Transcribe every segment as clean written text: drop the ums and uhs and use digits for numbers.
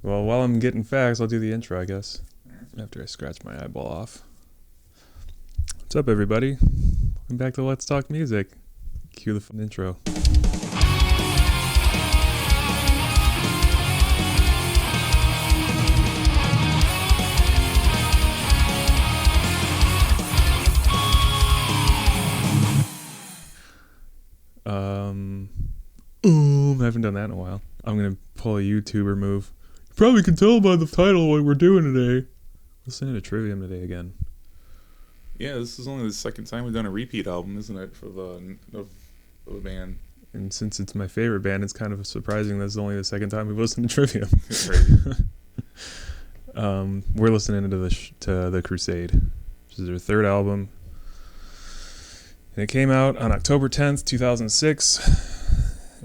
Well, while I'm getting facts, I'll do the intro, I guess. After I scratch my eyeball off. What's up, everybody? Welcome back to Let's Talk Music. Cue the fun intro. I haven't done that in a while. I'm gonna pull a YouTuber move. You probably can tell by the title what we're doing today. Listening to Trivium today again. Yeah, this is only the second time we've done a repeat album, isn't it, for of a band? And since it's my favorite band, it's kind of surprising that it's only the second time we've listened to Trivium. We're listening to the Crusade, which is their third album. And it came out on October 10th, 2006.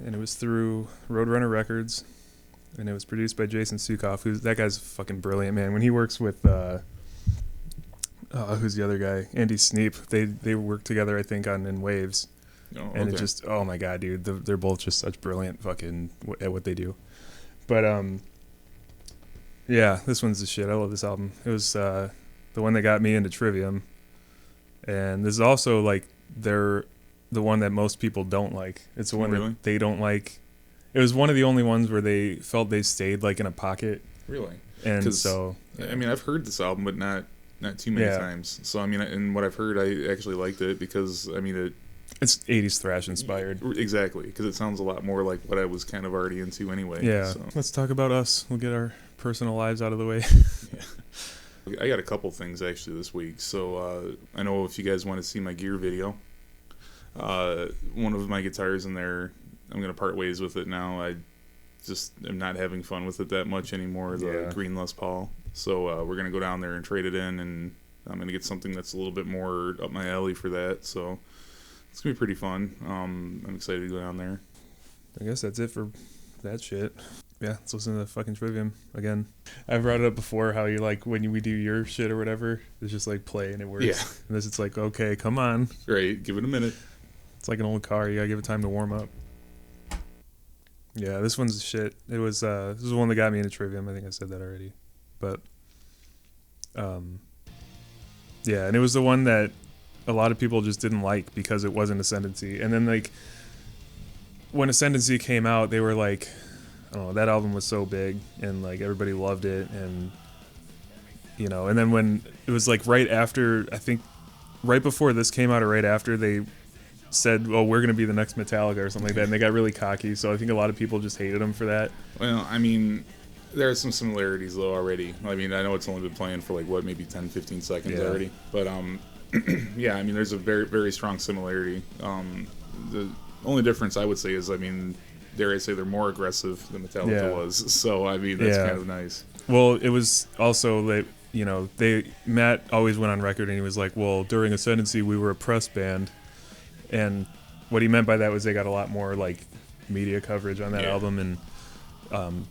And it was through Roadrunner Records, and it was produced by Jason Sukoff. That guy's fucking brilliant, man. When he works with who's the other guy? Andy Sneap. They work together, I think, on In Waves. Oh, and okay. it just, oh my god, dude, they're both just such brilliant fucking at what they do. But yeah, this one's the shit. I love this album. It was the one that got me into Trivium, and this is also like the one that most people don't like. It's the one that they don't like. It was one of the only ones where they felt they stayed like in a pocket. Really? And so, I mean, I've heard this album, but not too many times. So I mean, and what I've heard, I actually liked it because I mean it's 80s thrash inspired. Exactly, because it sounds a lot more like what I was kind of already into anyway. Yeah. So. Let's talk about us. We'll get our personal lives out of the way. Yeah. I got a couple things actually this week. So I know if you guys want to see my gear video. One of my guitars in there, I'm going to part ways with it now. I just am not having fun with it that much anymore, the green Les Paul. So we're going to go down there and trade it in, and I'm going to get something that's a little bit more up my alley for that. So it's going to be pretty fun. I'm excited to go down there. I guess that's it for that shit. Yeah, let's listen to the fucking Trivium again. I've brought it up before how you like when we do your shit or whatever, it's just like play and it works. Yeah. And this it's like, okay, come on. Right, give it a minute. It's like an old car. You gotta give it time to warm up. Yeah, this one's shit. It was this is the one that got me into Trivium. I think I said that already, but yeah, and it was the one that a lot of people just didn't like because it wasn't Ascendancy. And then like when Ascendancy came out, they were like, I don't know, that album was so big and like everybody loved it, and you know, and then when it was like right after, I think right before this came out or right after, they said, "Oh, we're gonna be the next Metallica" or something like that, and they got really cocky. So I think a lot of people just hated them for that. Well, I mean, there are some similarities though already. I mean, I know it's only been playing for like what, maybe 10, 15 seconds already, but yeah, I mean, there's a very, very strong similarity. The only difference I would say is, I mean, dare I say, they're more aggressive than Metallica was. So I mean, that's kind of nice. Well, it was also that, you know, Matt always went on record and he was like, well, during Ascendancy we were a press band. And what he meant by that was they got a lot more like media coverage on that album, and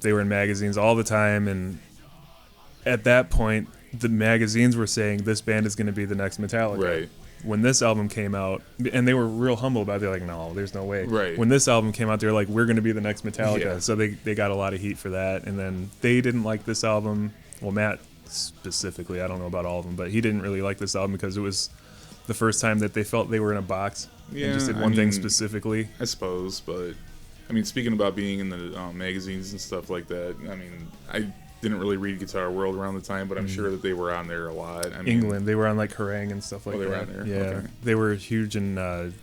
they were in magazines all the time. And at that point, the magazines were saying this band is going to be the next Metallica. Right. When this album came out, and they were real humble about it, they're like, no, there's no way. Right. When this album came out, they're like, we're going to be the next Metallica. Yeah. So they got a lot of heat for that. And then they didn't like this album. Well, Matt specifically, I don't know about all of them, but he didn't really like this album because it was the first time that they felt they were in a box. Yeah, and just did one thing specifically. I suppose, but I mean, speaking about being in the magazines and stuff like that, I mean, I didn't really read Guitar World around the time, but I'm sure that they were on there a lot. I mean, England, they were on like Kerrang and stuff like that. They were on there. Yeah, okay. They were huge in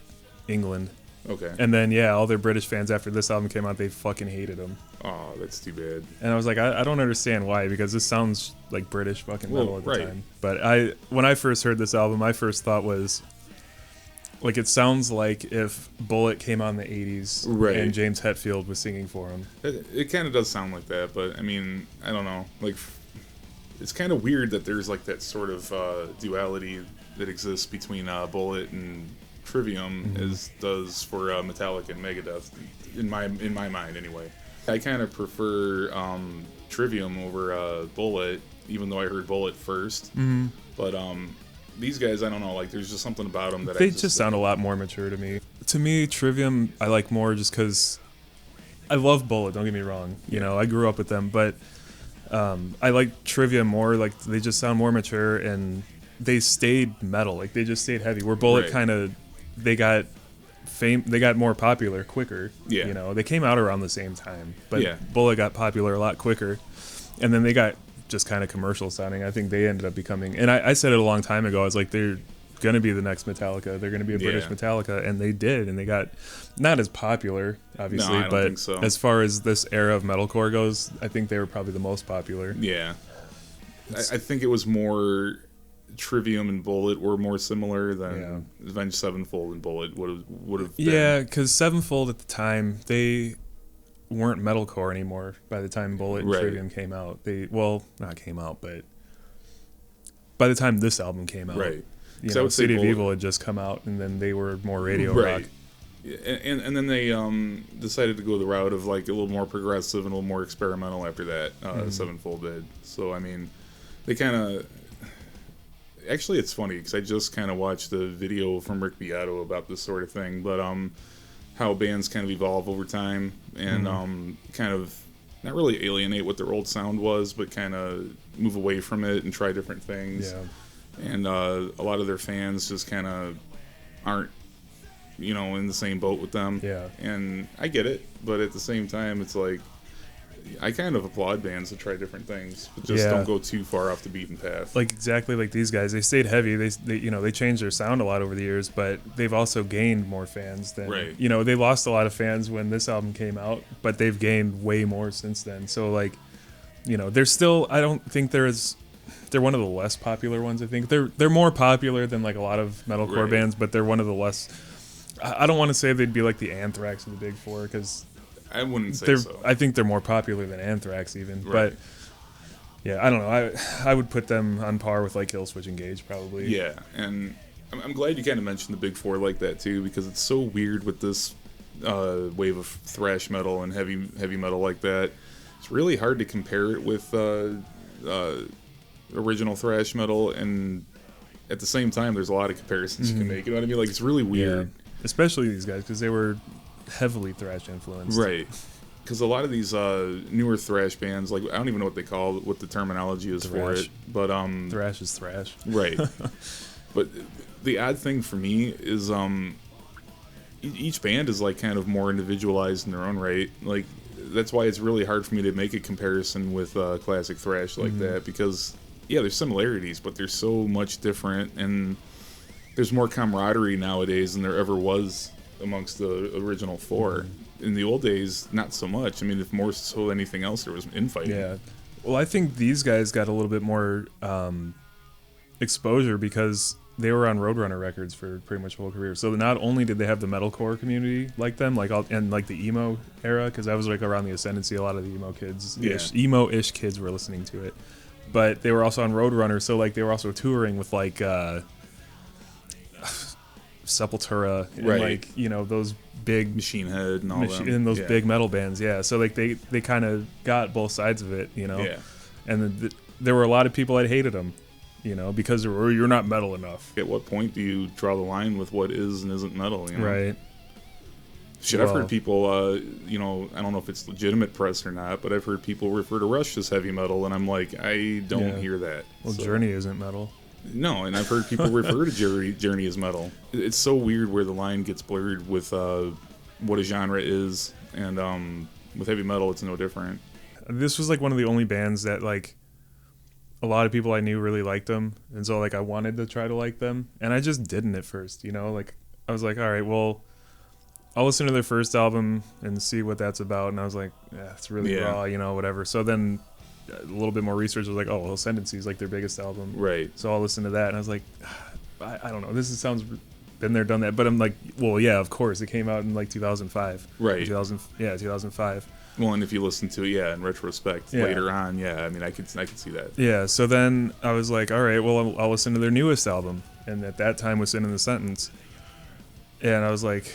England. Okay. And then all their British fans after this album came out, they fucking hated them. Oh, that's too bad. And I was like, I don't understand why, because this sounds like British fucking metal at the time. But when I first heard this album, my first thought was, like, it sounds like if Bullet came on in the 80s and James Hetfield was singing for him. It kind of does sound like that, but I mean, I don't know. Like, it's kind of weird that there's like that sort of duality that exists between Bullet and Trivium as does for Metallica and Megadeth, in my mind anyway. I kind of prefer Trivium over Bullet, even though I heard Bullet first. But these guys, I don't know, like there's just something about them that they just sound a lot more mature to me. To me, Trivium I like more just because I love Bullet. Don't get me wrong, you know, I grew up with them, but I like Trivium more. Like they just sound more mature and they stayed metal. Like they just stayed heavy. Where Bullet Right. kind of they got they got more popular quicker. Yeah. You know, they came out around the same time, but Yeah. Bullet got popular a lot quicker, and then they got just kind of commercial sounding. I think they ended up becoming, and I said it a long time ago. I was like, they're gonna be the next Metallica. They're gonna be a British Yeah. Metallica, and they did, and they got not as popular, obviously, I don't but think so. as far as this era of metalcore goes, I think they were probably the most popular. Yeah. I think it was more Trivium and Bullet were more similar than Avenged Sevenfold and Bullet would have been. Yeah, because Sevenfold at the time they weren't metalcore anymore. By the time Bullet and Right. Trivium came out, they not came out, but by the time this album came out, Right. you 'Cause I know, would say City of Bullet- Evil had just come out, and then they were more radio rock. Right. And then they decided to go the route of like a little more progressive and a little more experimental after that. Sevenfold did. So I mean, they kind of. Actually, it's funny because I just kind of watched a video from Rick Beato about this sort of thing, but how bands kind of evolve over time and kind of not really alienate what their old sound was, but kind of move away from it and try different things. Yeah. And a lot of their fans just kind of aren't, in the same boat with them. Yeah. And I get it, but at the same time, it's like I kind of applaud bands that try different things, but just don't go too far off the beaten path. Like exactly like these guys, they stayed heavy. They they changed their sound a lot over the years, but they've also gained more fans than Right. They lost a lot of fans when this album came out, but they've gained way more since then. So like, they're still. I don't think they're one of the less popular ones. I think they're more popular than like a lot of metalcore Right. bands, but they're one of the less. I don't want to say they'd be like the Anthrax of the Big Four because I wouldn't say so. I think they're more popular than Anthrax even, Right. but. Yeah, I don't know. I would put them on par with like Killswitch Engage probably. Yeah, and I'm glad you kind of mentioned the Big Four like that too, because it's so weird with this wave of thrash metal and heavy metal like that. It's really hard to compare it with original thrash metal, and at the same time, there's a lot of comparisons you can make. You know what I mean? Like it's really weird, especially these guys because they were heavily thrash influenced. right? Because a lot of these newer thrash bands, like I don't even know what the terminology is for Thrash. it, but Thrash is thrash. right. But the odd thing for me is each band is like kind of more individualized in their own right. Like that's why it's really hard for me to make a comparison with classic thrash like that, because there's similarities, but they're so much different, and there's more camaraderie nowadays than there ever was amongst the original four. In the old days, not so much. I mean, if more so than anything else, there was infighting. Yeah. Well, I think these guys got a little bit more exposure because they were on Roadrunner Records for pretty much whole career. So not only did they have the metalcore community like them, and like the emo era, because that was like around the ascendancy. A lot of the emo kids, emo-ish kids were listening to it. But they were also on Roadrunner, so like they were also touring with like Sepultura and Right. like those big Machine Head and all that. and those big metal bands, so like they kind of got both sides of it, Yeah. and there were a lot of people that hated them, because you're not metal enough, At what point do you draw the line with what is and isn't metal? right? Shit, I've heard people, I don't know if it's legitimate press or not, but I've heard people refer to Rush as heavy metal, and I'm like, I don't hear that. Well, So- Journey isn't metal. No, and I've heard people refer to Journey as metal. It's so weird where the line gets blurred with what a genre is, and with heavy metal, it's no different. This was like one of the only bands that like a lot of people I knew really liked them, and so like I wanted to try to like them, and I just didn't at first. Like I was like, all right, well, I'll listen to their first album and see what that's about, and I was like, it's really raw, whatever. So then a little bit more research was like, oh, well, Ascendancy is like their biggest album, Right. so I'll listen to that, and I was like, I don't know, sounds been there, done that, but I'm like, well, yeah, of course, it came out in like 2005, Right. 2005. Well, and if you listen to it, in retrospect, later on, I mean, I could see that. Yeah, so then I was like, all right, well, I'll listen to their newest album, and at that time was In the Sentence, and I was like,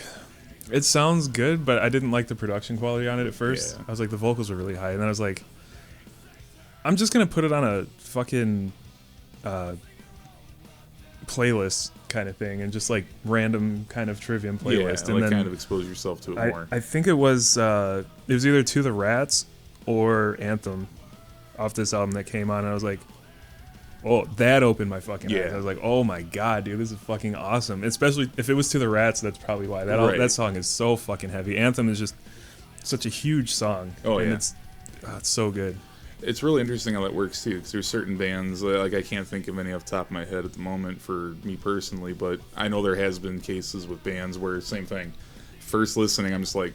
it sounds good, but I didn't like the production quality on it at first. Yeah. I was like, the vocals were really high, and then I was like, I'm just gonna put it on a fucking playlist kind of thing, and just like random kind of Trivium playlist, and like then kind of expose yourself to it more. I think it was either To the Rats or Anthem off this album that came on, and I was like, oh, that opened my fucking eyes. I was like, oh my god, dude, this is fucking awesome. Especially if it was To the Rats, that's probably why. That song is so fucking heavy. Anthem is just such a huge song. Oh, and yeah. It's so good. It's really interesting how that works, too, because there's certain bands, like I can't think of any off the top of my head at the moment for me personally, but I know there has been cases with bands where, same thing. First listening, I'm just like,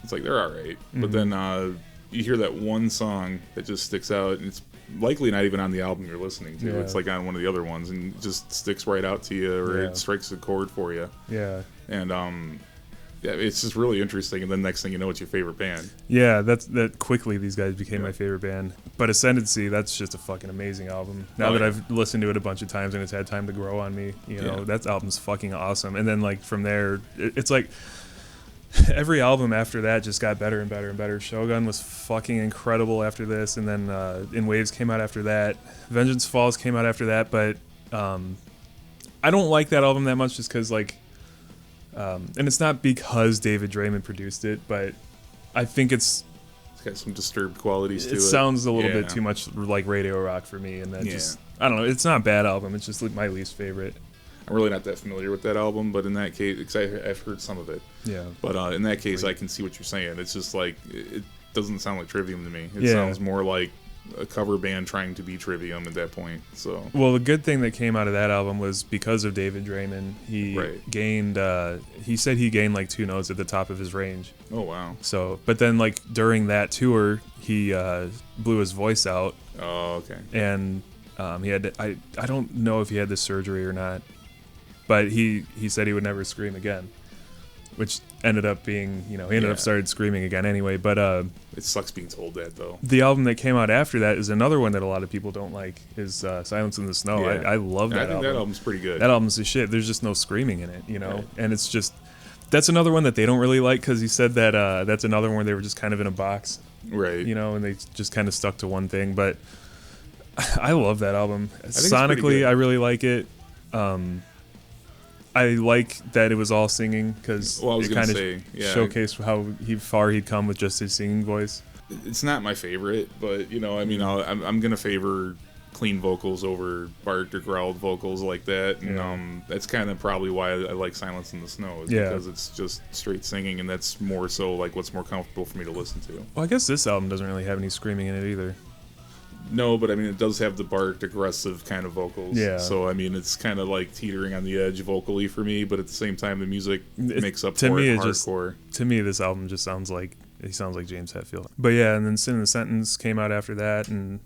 it's like, they're alright. Mm-hmm. But then you hear that one song that just sticks out, and it's likely not even on the album you're listening to. Yeah. It's like on one of the other ones, and it just sticks right out to you, or it strikes a chord for you. Yeah. And yeah, it's just really interesting. And then next thing you know, it's your favorite band. Yeah, that quickly these guys became my favorite band. But Ascendancy, that's just a fucking amazing album. Now that I've listened to it a bunch of times and it's had time to grow on me, you know, that album's fucking awesome. And then like from there, it's like every album after that just got better and better and better. Shogun was fucking incredible after this, and then In Waves came out after that. Vengeance Falls came out after that, but I don't like that album that much just because, like, and it's not because David Draymond produced it, but I think it's got some disturbed qualities to it. It sounds a little bit too much like radio rock for me, and that just, I don't know, it's not a bad album, it's just like my least favorite. I'm really not that familiar with that album, but in that case, because I've heard some of it. Yeah. But in that case, I can see what you're saying. It's just like, it doesn't sound like Trivium to me. It sounds more like a cover band trying to be Trivium at that point. So. Well, the good thing that came out of that album was because of David Draymond, he gained, he said he gained like 2 notes at the top of his range. Oh, wow. So, but then like during that tour, he blew his voice out. Oh, okay. And he had, I don't know if he had this surgery or not. But he said he would never scream again, which ended up being, you know, he ended up started screaming again anyway. But it sucks being told that, though. The album that came out after that is another one that a lot of people don't like, is Silence in the Snow. I love that album. I think that album's pretty good. That album's the shit. There's just no screaming in it, you know? Right. And it's just, that's another one that they don't really like, because he said that that's another one where they were just kind of in a box. Right. You know, and they just kind of stuck to one thing. But I love that album. Sonically, I really like it. I like that it was all singing, because it kind of showcased how far he'd come with just his singing voice. It's not my favorite, but, you know, I mean, I'm going to favor clean vocals over barked or growled vocals like that. And that's kind of probably why I like Silence in the Snow, is because it's just straight singing, and that's more so like what's more comfortable for me to listen to. Well, I guess this album doesn't really have any screaming in it either. No, but I mean, it does have the barked, aggressive kind of vocals. Yeah. So, I mean, it's kind of like teetering on the edge vocally for me, but at the same time, the music makes up for it hardcore. To me, this album just sounds like James Hetfield. But yeah, and then Sin in the Sentence came out after that, and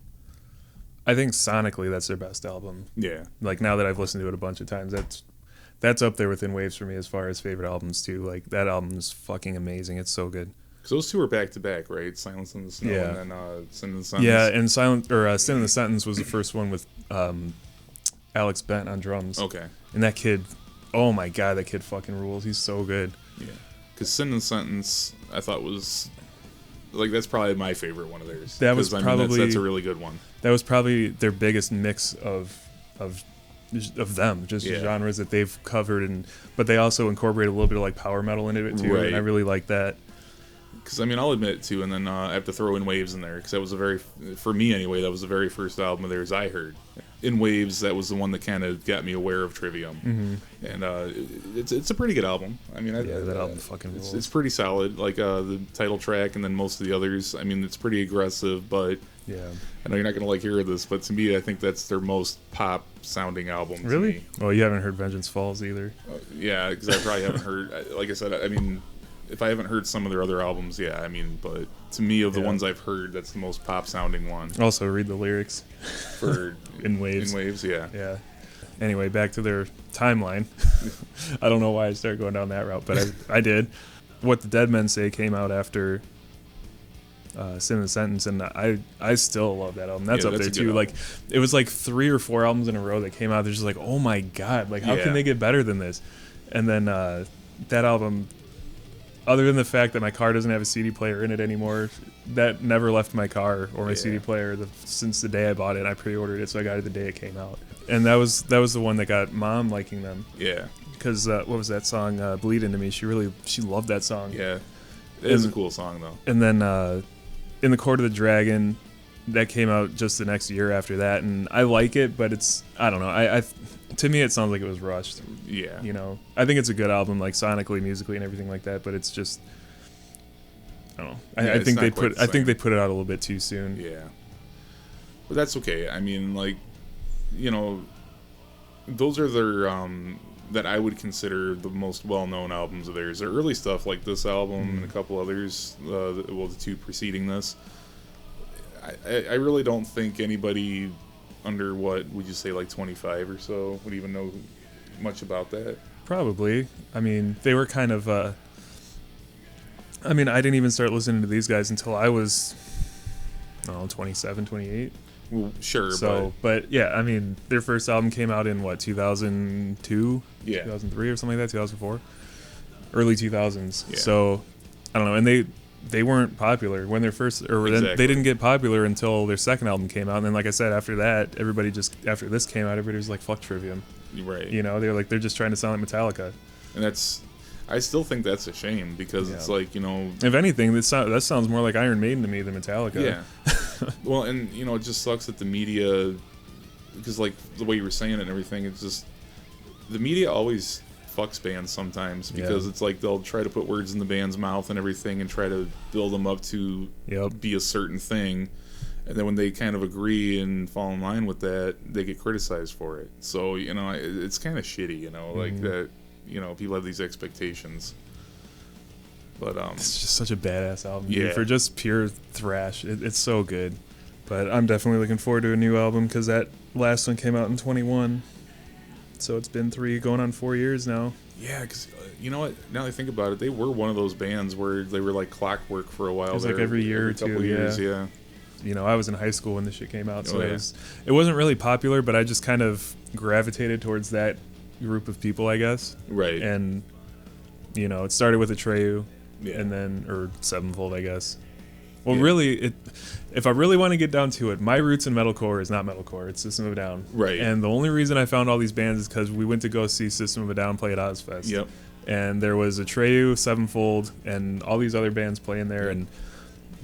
I think sonically that's their best album. Yeah. Like, now that I've listened to it a bunch of times, that's up there within Waves for me as far as favorite albums, too. Like, that album is fucking amazing. It's so good. Because those two are back to back, right? Silence in the Snow and then Sin in the Sentence. Yeah, and Sin in the Sentence was the first one with Alex Bent on drums. Okay. And that kid, oh my god, that kid fucking rules. He's so good. Yeah. Because Sin in the Sentence, I thought was, like, that's probably my favorite one of theirs. That was probably that's a really good one. That was probably their biggest mix of them, just genres that they've covered, but they also incorporate a little bit of like power metal into it too. Right. And I really like that. Because, I mean, I'll admit, too, and then I have to throw In Waves in there, because that was for me anyway, that was the very first album of theirs I heard. In Waves, that was the one that kind of got me aware of Trivium. Mm-hmm. And it's a pretty good album. I mean, that album fucking rules. It's pretty solid, like the title track and then most of the others. I mean, it's pretty aggressive, but I know you're not going to like hear this, but to me, I think that's their most pop-sounding album. Really? To me. Well, you haven't heard Vengeance Falls either. Yeah, because I probably haven't heard, like I said, I mean, if I haven't heard some of their other albums, I mean, but to me, of the ones I've heard, that's the most pop-sounding one. Also, read the lyrics for In Waves. In Waves, yeah. Anyway, back to their timeline. I don't know why I started going down that route, but I did. What the Dead Men Say came out after Sin in the Sentence, and I still love that album. That's up there too. Like, it was like 3 or 4 albums in a row that came out. They're just like, oh my god, like how can they get better than this? And then that album, other than the fact that my car doesn't have a CD player in it anymore, that never left my car or my CD player since the day I bought it. I pre-ordered it, so I got it the day it came out. And that was the one that got Mom liking them. Yeah. Because what was that song? Bleed Into Me. She loved that song. Yeah. It is a cool song, though. And then In the Court of the Dragon, that came out just the next year after that, and I like it, but it's, I don't know. I to me it sounds like it was rushed. Yeah. You know, I think it's a good album, like sonically, musically, and everything like that, but it's just, I don't know. Yeah, I think they put it out a little bit too soon. Yeah. But that's okay. I mean, like, you know, those are their that I would consider the most well-known albums of theirs. Their early stuff, like this album and a couple others, the two preceding this, I really don't think anybody under, what would you say, like 25 or so would even know much about that. Probably. I mean, they were kind of. I mean, I didn't even start listening to these guys until I was, I don't know, 27, 28. Well, sure, so, but yeah, I mean, their first album came out in what, 2002, yeah, 2003 or something like that, 2004, early 2000s. Yeah. So, I don't know, and they weren't popular when their first, or Exactly. then they didn't get popular until their second album came out. And then, like I said, after that, after this came out, everybody was like, "Fuck Trivium," right? You know, they're just trying to sound like Metallica, and I still think that's a shame because it's like, you know, if anything, that sounds more like Iron Maiden to me than Metallica. Yeah. Well, and you know, it just sucks that the media, because like the way you were saying it and everything, it's just the media always fucks bands sometimes because it's like they'll try to put words in the band's mouth and everything and try to build them up to be a certain thing, and then when they kind of agree and fall in line with that, they get criticized for it. So, you know, it's kind of shitty, you know, like that. You know, people have these expectations. But it's just such a badass album. Yeah. Dude, for just pure thrash, it's so good. But I'm definitely looking forward to a new album because that last one came out in 21. So it's been 3 going on 4 years now. Yeah, because you know what? Now that I think about it, they were one of those bands where they were like clockwork for a while. It was like every year or two. Years, yeah. You know, I was in high school when this shit came out, so it wasn't really popular, but I just kind of gravitated towards that group of people, I guess. Right. And you know, it started with Atreyu, Yeah. and then, or Sevenfold, I guess. Well, really, if I really want to get down to it, my roots in metalcore is not metalcore; it's System of a Down. Right. And the only reason I found all these bands is because we went to go see System of a Down play at Ozfest. Yep. And there was Atreyu, Sevenfold, and all these other bands playing there, and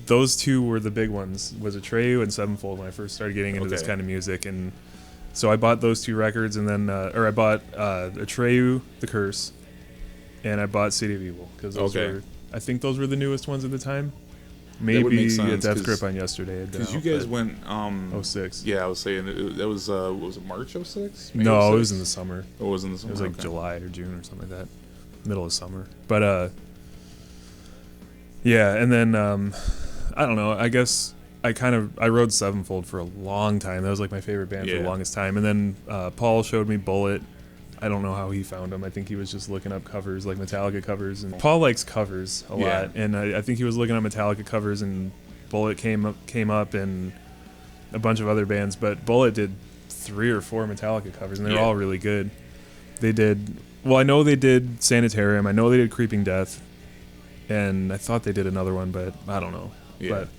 those two were the big ones. Was Atreyu and Sevenfold when I first started getting into this kind of music, and so I bought those 2 records, and then, I bought Atreyu, The Curse, and I bought City of Evil because those were, I think those were the newest ones at the time. Maybe a Death Grip on Yesterday. Because you guys went 06. Yeah, I was saying that was what was it, March 06? No, 06? it was in the summer. Oh, it was in the summer. It was like July or June or something like that, middle of summer. But yeah, and then I don't know. I guess I rode Sevenfold for a long time. That was like my favorite band for the longest time. And then Paul showed me Bullet. I don't know how he found them. I think he was just looking up covers, like Metallica covers. And Paul likes covers a lot, and I think he was looking up Metallica covers, and Bullet came up, and a bunch of other bands. But Bullet did 3 or 4 Metallica covers, and they were all really good. They did. Well, I know they did Sanitarium. I know they did Creeping Death, and I thought they did another one, but I don't know. Yeah. But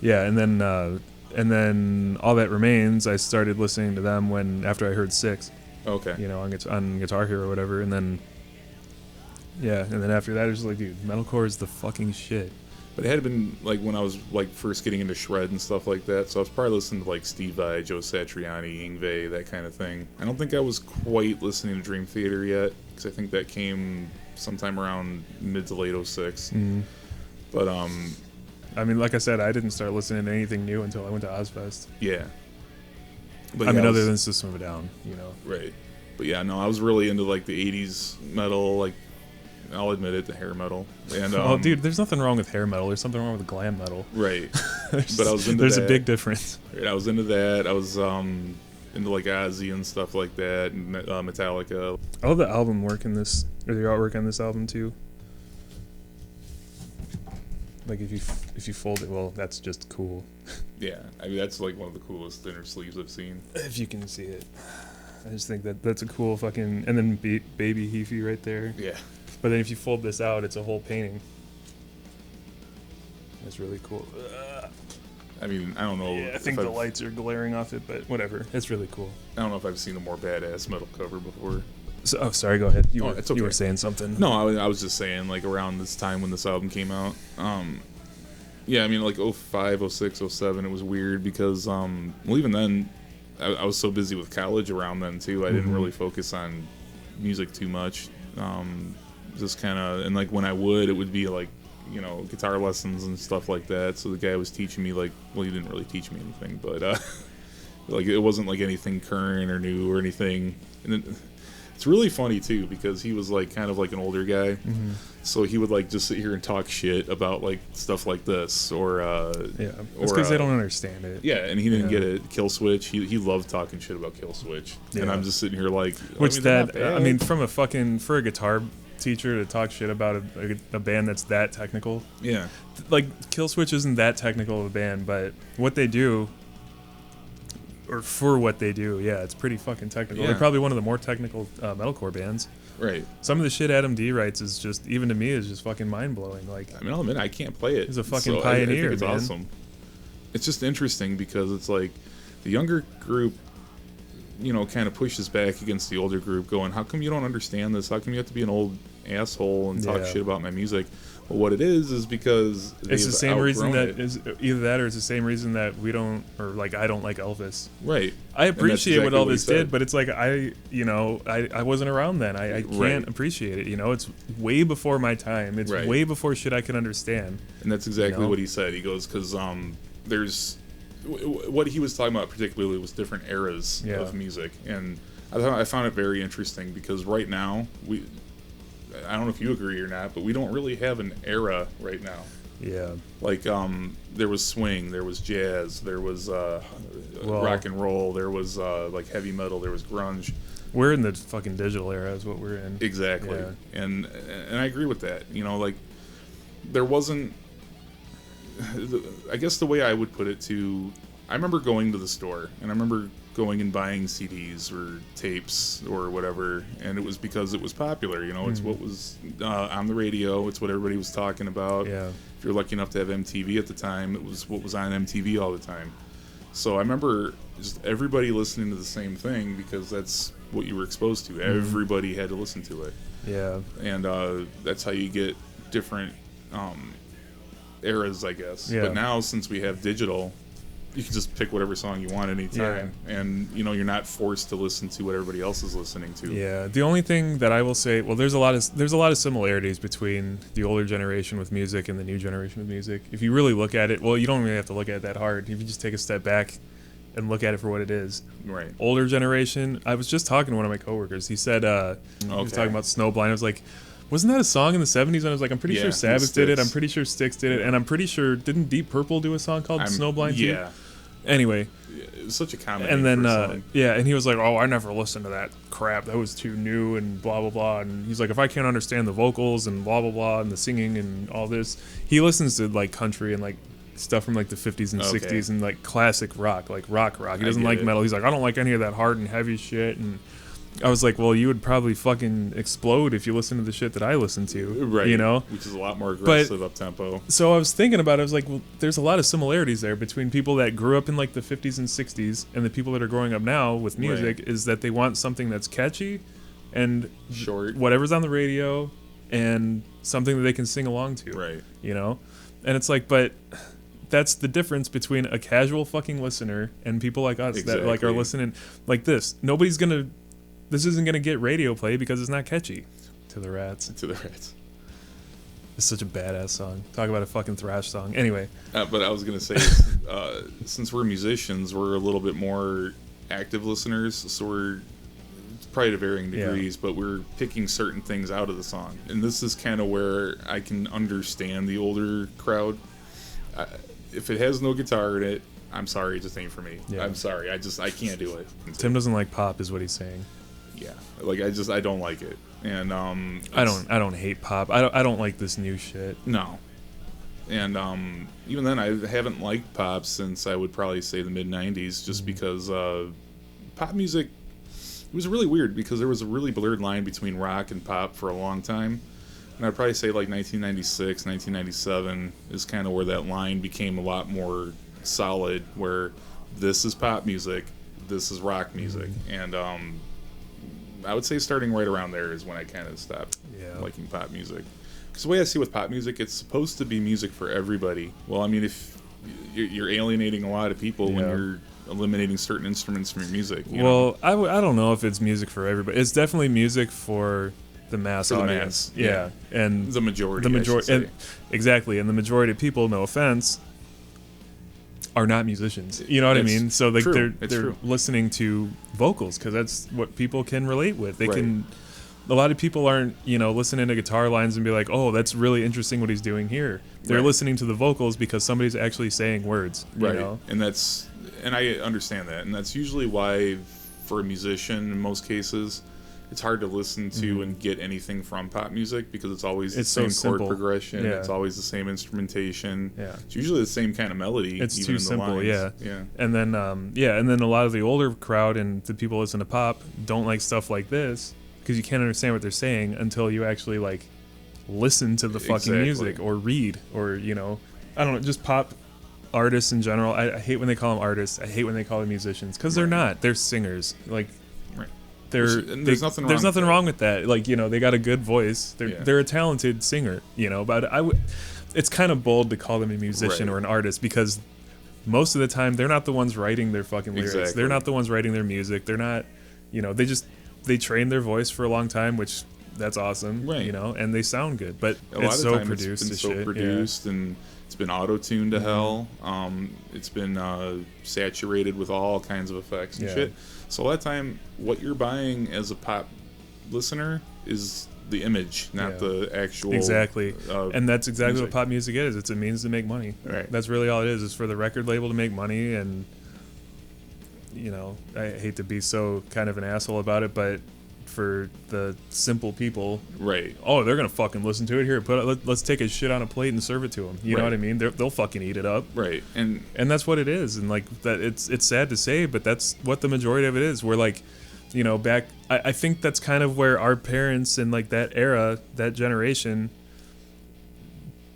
yeah, and then All That Remains. I started listening to them after I heard 6. Okay. You know, on Guitar Hero or whatever, and then after that, it was like, dude, metalcore is the fucking shit. But it had been like when I was like first getting into shred and stuff like that, so I was probably listening to like Steve Vai, Joe Satriani, Yngwie, that kind of thing. I don't think I was quite listening to Dream Theater yet, because I think that came sometime around mid to late 06. Mm-hmm. But I mean, like I said, I didn't start listening to anything new until I went to Ozfest. Yeah. But I mean, other than System of a Down, you know. Right. But yeah, no, I was really into like the 80s metal, like, I'll admit it, the hair metal. And oh, dude, there's nothing wrong with hair metal. There's something wrong with glam metal. Right. But I was into there's that. a big difference. Right, I was into that. I was into like Ozzy and stuff like that, and Metallica. I love the album work in this, or the artwork on this album too. Like if you fold it, well, that's just cool. Yeah, I mean that's like one of the coolest inner sleeves I've seen. If you can see it, I just think that's a cool fucking. And then Baby Heafy right there. Yeah. But then if you fold this out, it's a whole painting. That's really cool. I mean, I don't know. Yeah, I think the lights are glaring off it, but whatever. It's really cool. I don't know if I've seen a more badass metal cover before. So, oh, sorry. Go ahead. It's okay. You were saying something. No, I was just saying like around this time when this album came out. Yeah, I mean, like 05, 06, 07, it was weird because, well, even then, I was so busy with college around then, too. I didn't really focus on music too much. Just kind of, and like when I would, it would be like, you know, guitar lessons and stuff like that. So the guy was teaching me, like, well, he didn't really teach me anything, but, like, it wasn't like anything current or new or anything. And it's really funny, too, because he was, like, kind of like an older guy. So he would, like, just sit here and talk shit about, like, stuff like this or yeah, it's because they don't understand it. Yeah, and he didn't get it. Kill Switch, he loved talking shit about Kill Switch. And I'm just sitting here like, which I mean, from a fucking, for a guitar teacher to talk shit about a band that's that technical. Yeah. Like, Kill Switch isn't that technical of a band, but what they do, or for what they do, yeah, it's pretty fucking technical. Yeah. They're probably one of the more technical metalcore bands. Right. Some of the shit Adam D writes is just, even to me, is just fucking mind-blowing. Like, I mean, I'll admit, I can't play it. He's a fucking so pioneer, I think it's man. awesome. It's just interesting because it's like the younger group, you know, kind of pushes back against the older group going, how come you don't understand this? How come you have to be an old asshole and talk shit about my music? Well, what it is because it's the same reason that it. is either that or it's the same reason that we don't, or like I don't like Elvis. Right. I appreciate exactly what what he Elvis said. did, but it's like I wasn't around then. I can't appreciate it. You know, it's way before my time. It's way before shit I can understand. And that's exactly You know? what he said. He goes, because there's what he was talking about particularly was different eras of music, and I found it very interesting because right now I don't know if you agree or not, but we don't really have an era right now. Yeah. Like there was swing, there was jazz, there was rock and roll, there was like heavy metal, there was grunge. We're in the fucking digital era is what we're in. Exactly. Yeah. And I agree with that. You know, like there wasn't, I guess the way I would put it too, I remember going to the store and I remember going and buying CDs or tapes or whatever, and it was because it was popular. You know, it's what was on the radio. It's what everybody was talking about. Yeah. If you're lucky enough to have MTV at the time, it was what was on MTV all the time. So I remember just everybody listening to the same thing because that's what you were exposed to. Everybody had to listen to it. Yeah. And that's how you get different eras, I guess. Yeah. But now, since we have digital, you can just pick whatever song you want anytime, and you know you're not forced to listen to what everybody else is listening to. Yeah. The only thing that I will say, well, there's a lot of similarities between the older generation with music and the new generation with music. If you really look at it, well, you don't really have to look at it that hard. If you just take a step back and look at it for what it is. Right. Older generation. I was just talking to one of my coworkers. He said he was talking about Snowblind. I was like, wasn't that a song in the 70s? And I was like, I'm pretty sure Sabbath did it. I'm pretty sure Styx did it. And I'm pretty sure, didn't Deep Purple do a song called Snowblind too? Yeah. Anyway. It was such a common And then, song. and he was like, oh, I never listened to that crap. That was too new and blah, blah, blah. And he's like, if I can't understand the vocals and blah, blah, blah, and the singing and all this, he listens to, like, country and, like, stuff from, like, the 50s and 60s and, like, classic rock, like rock. He doesn't like metal. He's like, I don't like any of that hard and heavy shit. And I was like, well, you would probably fucking explode if you listen to the shit that I listen to. Right. You know? Which is a lot more aggressive up-tempo. So I was thinking about it. I was like, well, there's a lot of similarities there between people that grew up in, like, the 50s and 60s and the people that are growing up now with music is that they want something that's catchy and short, whatever's on the radio, and something that they can sing along to. Right. You know? And it's like, but that's the difference between a casual fucking listener and people like us that, like, are listening like this. This isn't going to get radio play because it's not catchy. To the Rats. It's such a badass song. Talk about a fucking thrash song. Anyway. But I was going to say, since we're musicians, we're a little bit more active listeners, so we're probably to varying degrees, but we're picking certain things out of the song. And this is kind of where I can understand the older crowd. If it has no guitar in it, I'm sorry, it just ain't for me. Yeah. I'm sorry, I can't do it. Tim doesn't like pop, is what he's saying. Yeah, like I don't like it, and I don't hate pop. I don't like this new shit. No, and even then I haven't liked pop since I would probably say the mid '90s, just because pop music, it was really weird because there was a really blurred line between rock and pop for a long time, and I'd probably say like 1996, 1997 is kind of where that line became a lot more solid, where this is pop music, this is rock music, and I would say starting right around there is when I kind of stopped liking pop music. Because the way I see with pop music, it's supposed to be music for everybody. Well, I mean, if you're alienating a lot of people when you're eliminating certain instruments from your music. You know? I don't know if it's music for everybody. It's definitely music for the mass For the audience. mass, yeah. And The majority, and exactly, and the majority of people, no offense, are not musicians. You know what I mean? So like they're listening to vocals because that's what people can relate with. They can. A lot of people aren't, listening to guitar lines and be like, "Oh, that's really interesting what he's doing here." They're listening to the vocals because somebody's actually saying words. Right. You know? And I understand that, and that's usually why, for a musician, in most cases, it's hard to listen to and get anything from pop music because it's always the same chord progression. Yeah. It's always the same instrumentation. Yeah. It's usually the same kind of melody. It's even too simple. Yeah. And then, and then a lot of the older crowd and the people who listen to pop don't like stuff like this because you can't understand what they're saying until you actually like listen to the fucking music or read or I don't know, just pop artists in general. I hate when they call them artists. I hate when they call them musicians because they're not. They're singers. Like. There's nothing wrong with that. Like they got a good voice. They're a talented singer. But it's kind of bold to call them a musician or an artist because most of the time they're not the ones writing their fucking lyrics. Exactly. They're not the ones writing their music. They're not. They train their voice for a long time, which that's awesome. Right. And they sound good. But a lot it's of so time produced. It's been so produced and it's been auto-tuned to hell. It's been saturated with all kinds of effects and shit. So a lot of time, what you're buying as a pop listener is the image, not the actual. Exactly. And that's exactly music. what pop music is. It's a means to make money. Right. That's really all it is. It's for the record label to make money. And, I hate to be so kind of an asshole about it, but for the simple people, right? Oh, they're gonna fucking listen to it. Here, let's take a shit on a plate and serve it to them. You know what I mean? They'll fucking eat it up. Right. And that's what it is. And like that, it's sad to say, but that's what the majority of it is. We're like, back. I think that's kind of where our parents and like that era, that generation,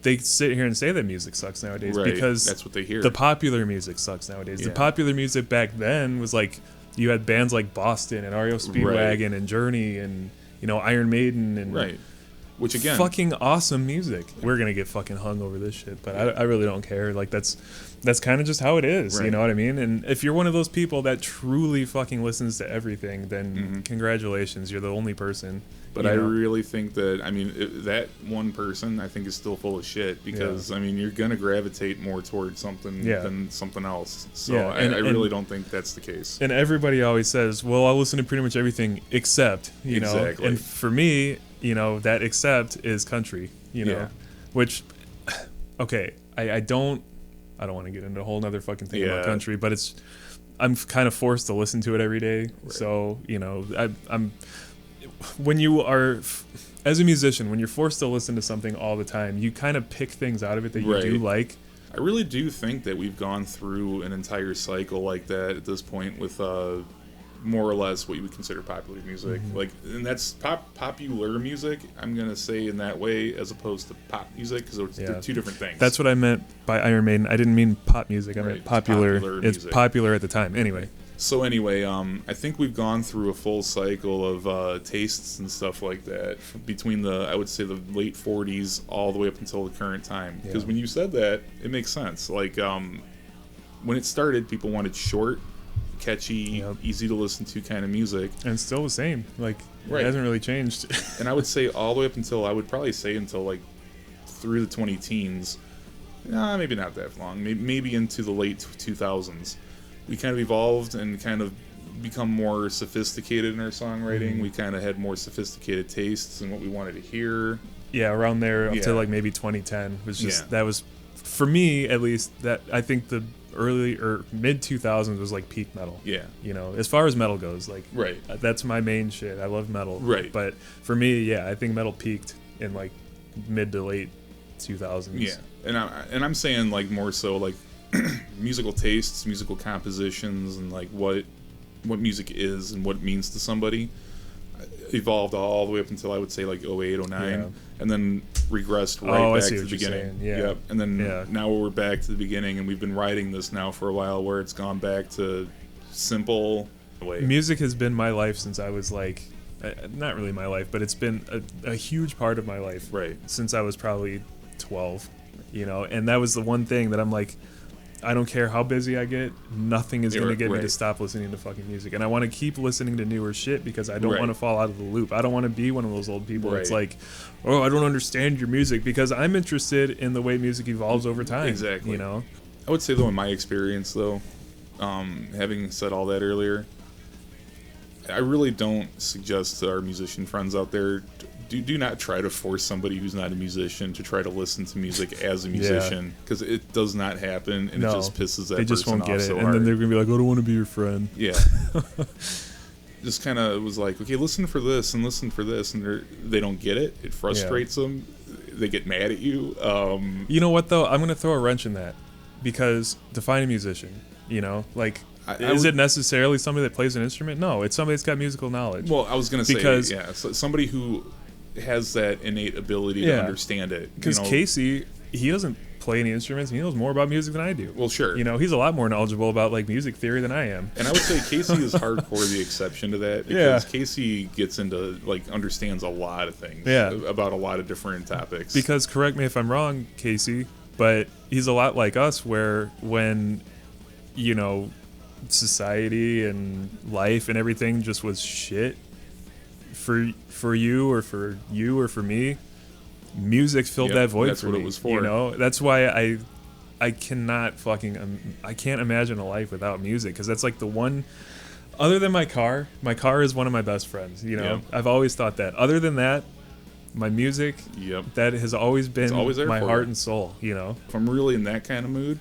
they sit here and say that music sucks nowadays because that's what they hear. The popular music sucks nowadays. The popular music back then was like. You had bands like Boston and REO Speedwagon and Journey and Iron Maiden and which again fucking awesome music. We're gonna get fucking hung over this shit, but I really don't care. Like that's kind of just how it is. You know what I mean? And if you're one of those people that truly fucking listens to everything, then congratulations, you're the only person. But I really think that, that one person, I think, is still full of shit because, you're going to gravitate more towards something than something else. So I really don't think that's the case. And everybody always says, well, I'll listen to pretty much everything except, exactly. And for me, that except is country, which, okay, I don't want to get into a whole nother fucking thing about country, but I'm kind of forced to listen to it every day. Right. So, I'm when you are, as a musician, when you're forced to listen to something all the time, you kind of pick things out of it that you do like. I really do think that we've gone through an entire cycle like that at this point with more or less what you would consider popular music. And that's popular music, I'm going to say in that way, as opposed to pop music, because they're two different things. That's what I meant by Iron Maiden. I didn't mean pop music. I meant popular. It's popular at the time. Anyway. So anyway, I think we've gone through a full cycle of tastes and stuff like that between I would say the late 40s all the way up until the current time. Because when you said that, it makes sense. Like when it started, people wanted short, catchy, easy to listen to kind of music. And still the same. Like it hasn't really changed. And I would say all the way up until, I would probably say until like through the 20-teens. Nah, maybe not that long. Maybe into the late 2000s. We kind of evolved and kind of become more sophisticated in our songwriting. We kind of had more sophisticated tastes in what we wanted to hear. Yeah, around there up to like maybe 2010 was just that was, for me at least, that I think the early or mid 2000s was like peak metal. Yeah, as far as metal goes, like that's my main shit. I love metal. Right, but for me, I think metal peaked in like mid to late 2000s. Yeah, and I'm saying like more so like. Musical tastes, musical compositions, and like what music is and what it means to somebody evolved all the way up until I would say like 08, 09, and then regressed back to the beginning. Yep. And then now we're back to the beginning, and we've been riding this now for a while where it's gone back to simple way. Music has been my life since I was like not really my life, but it's been a huge part of my life Right. since I was probably 12, and that was the one thing that I'm like, I don't care how busy I get, nothing is going to get me to stop listening to fucking music. And I want to keep listening to newer shit because I don't want to fall out of the loop. I don't want to be one of those old people that's like, oh, I don't understand your music, because I'm interested in the way music evolves over time. Exactly. I would say, though, in my experience, though, having said all that earlier, I really don't suggest to our musician friends out there, do not try to force somebody who's not a musician to try to listen to music as a musician, because it does not happen, and it just pisses that person off. They just won't get it, so and then they're gonna be like, "I don't want to be your friend." Yeah. Just kind of was like, okay, listen for this and listen for this, and they don't get it. It frustrates them. They get mad at you. You know what though? I'm gonna throw a wrench in that, because define a musician. Is it necessarily somebody that plays an instrument? No, it's somebody that's got musical knowledge. Well, I was going to say, so somebody who has that innate ability to understand it. Because Casey, he doesn't play any instruments, and he knows more about music than I do. Well, sure. He's a lot more knowledgeable about music theory than I am. And I would say Casey is hardcore the exception to that, because Casey gets into, understands a lot of things about a lot of different topics. Because, correct me if I'm wrong, Casey, but he's a lot like us, where when, society and life and everything just was shit for you or for me, music filled that void. That's what it was for. That's why I cannot I can't imagine a life without music, because that's the one, other than my car is one of my best friends. I've always thought that. Other than that, my music, that has always been my heart and soul. If I'm really in that kind of mood,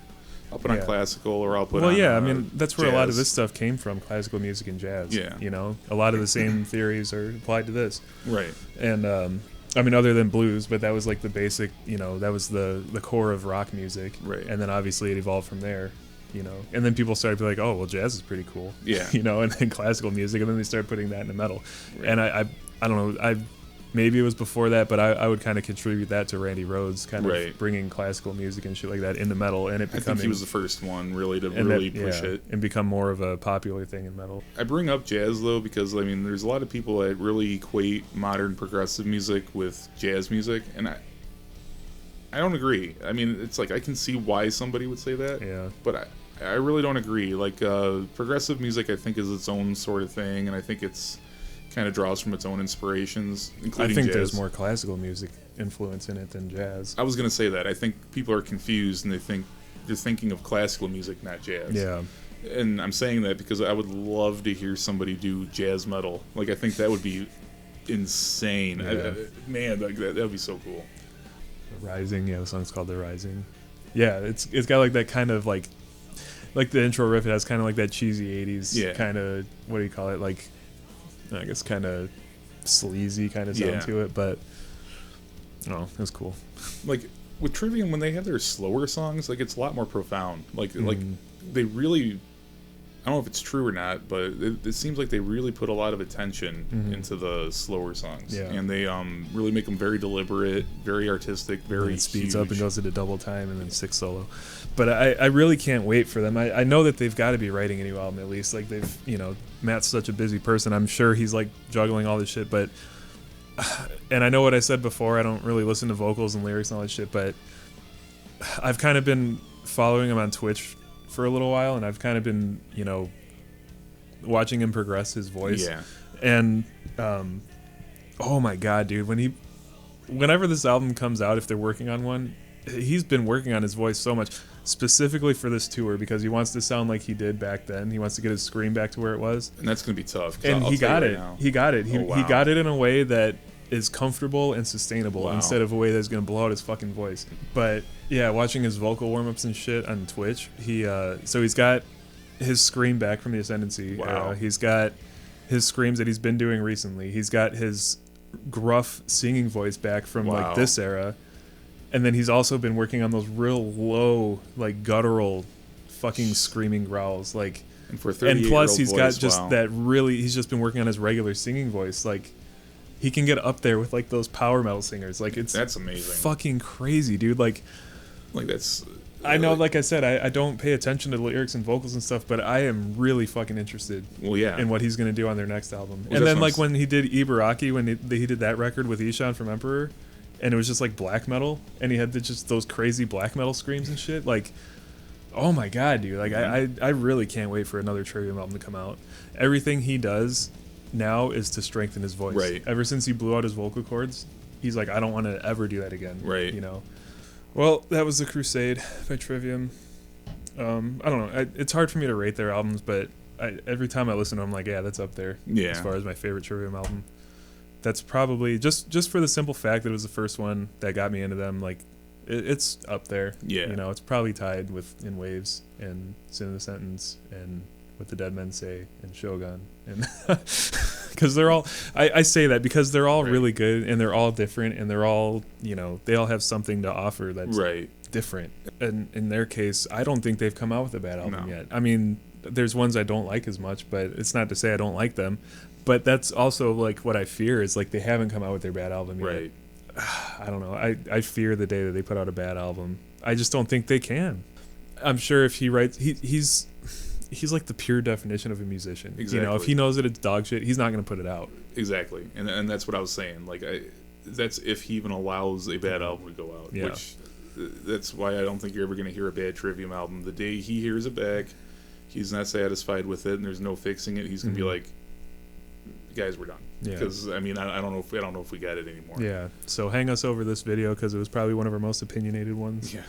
I'll put on classical, or I'll put on that's where jazz. A lot of this stuff came from, classical music and jazz. A lot of the same theories are applied to this. Right. And other than blues, but that was the basic, that was the core of rock music. Right. And then obviously it evolved from there, and then people started to be like, oh, well, jazz is pretty cool. Yeah. And then classical music, and then they started putting that into metal. Right. And I don't know, maybe it was before that, but I would kind of contribute that to Randy Rhoads, kind of bringing classical music and shit like that into metal, and it becoming. I think he was the first one really to push it and become more of a popular thing in metal. I bring up jazz though because there's a lot of people that really equate modern progressive music with jazz music, and I don't agree. It's I can see why somebody would say that, but I really don't agree. Progressive music, I think, is its own sort of thing, and I think it's kind of draws from its own inspirations, including I think jazz. There's more classical music influence in it than jazz. I was going to say that. I think people are confused, and they're thinking of classical music, not jazz. Yeah. And I'm saying that because I would love to hear somebody do jazz metal. I think that would be insane. Yeah. Man, that would be so cool. The Rising, the song's called The Rising. Yeah, it's got that kind of like the intro riff, it has kind of that cheesy 80s kind of, what do you call it, I guess kind of sleazy kind of sound to it, but it was cool. With Trivium, when they have their slower songs, it's a lot more profound. They really, I don't know if it's true or not, but it seems like they really put a lot of attention into the slower songs, and they really make them very deliberate, very artistic, very it speeds huge. up and goes into double time and then 6 solo. But I really can't wait for them. I know that they've got to be writing a new album at least. They've, Matt's such a busy person. I'm sure he's juggling all this shit. But, and I know what I said before, I don't really listen to vocals and lyrics and all that shit. But I've kind of been following him on Twitch for a little while, and I've kind of been, watching him progress his voice. Yeah. And, oh my God, dude, whenever this album comes out, if they're working on one, he's been working on his voice so much, specifically for this tour, because he wants to sound like he did back then. He wants to get his scream back to where it was, and that's gonna be tough. And he got it. He got it. He got it in a way that is comfortable and sustainable, instead of a way that's gonna blow out his fucking voice. But yeah, watching his vocal warm-ups and shit on Twitch, he's got his scream back from the Ascendancy era. He's got his screams that he's been doing recently. He's got his gruff singing voice back from this era. And then he's also been working on those real low, guttural, fucking screaming growls, And for 38-year-old and plus he's voice, got just that really. He's just been working on his regular singing voice. He can get up there with those power metal singers. That's amazing. Fucking crazy, dude. That's. I know, like I said, I don't pay attention to the lyrics and vocals and stuff, but I am really fucking interested in what he's going to do on their next album. And then, like, when he did Ibaraki, when he did that record with Ishan from Emperor, and it was just, like, black metal, and he had just those crazy black metal screams and shit, like, oh my god, dude. Like, I really can't wait for another Trivium album to come out. Everything he does now is to strengthen his voice. Right. Ever since he blew out his vocal cords, he's like, I don't want to ever do that again. Right. You know? Well, that was The Crusade by Trivium. I don't know. It's hard for me to rate their albums, but every time I listen to them, I'm like, yeah, that's up there. Yeah. As far as my favorite Trivium album. That's probably, just for the simple fact that it was the first one that got me into them, like, it's up there. Yeah. You know, it's probably tied with In Waves and Sin in the Sentence and What the Dead Men Say and Shogun. And because they're all, I say that because they're all really good and they're all different and they're all, you know, they all have something to offer that's different. And in their case, I don't think they've come out with a bad album yet. I mean, there's ones I don't like as much, but it's not to say I don't like them. But that's also like what I fear is like they haven't come out with their bad album yet. Right. I don't know. I fear the day that they put out a bad album. I just don't think they can. I'm sure if he writes, he's like the pure definition of a musician. Exactly. You know, if he knows that it's dog shit, he's not going to put it out. Exactly. And that's what I was saying. Like, that's if he even allows a bad album to go out. Yeah. Which, that's why I don't think you're ever going to hear a bad Trivium album. The day he hears it back, he's not satisfied with it, and there's no fixing it. He's going to be like, guys, we're done. Yeah. Because I mean, I don't know if we got it anymore. Yeah. So hang us over this video because it was probably one of our most opinionated ones. Yeah.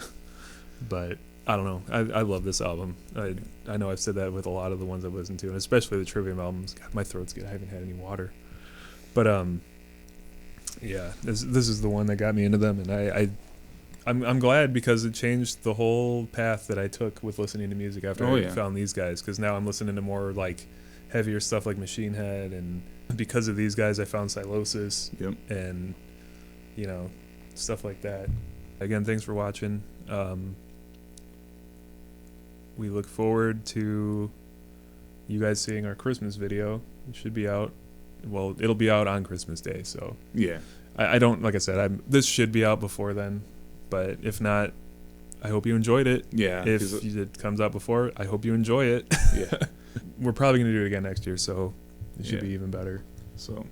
But I don't know. I love this album. I know I've said that with a lot of the ones I've listened to, and especially the Trivium albums. God, my throat's good. I haven't had any water. But yeah, this is the one that got me into them, and I'm glad because it changed the whole path that I took with listening to music after I found these guys. Because now I'm listening to more like heavier stuff like Machine Head, and because of these guys, I found Silosis, and you know, stuff like that. Again, thanks for watching. We look forward to you guys seeing our Christmas video. It should be out. Well, it'll be out on Christmas Day, so yeah. I don't, like I said, this should be out before then, but if not, I hope you enjoyed it. Yeah. If it comes out before, I hope you enjoy it. Yeah. We're probably going to do it again next year, so it should be even better. So,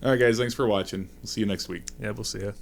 all right, guys, thanks for watching. We'll see you next week. Yeah, we'll see you.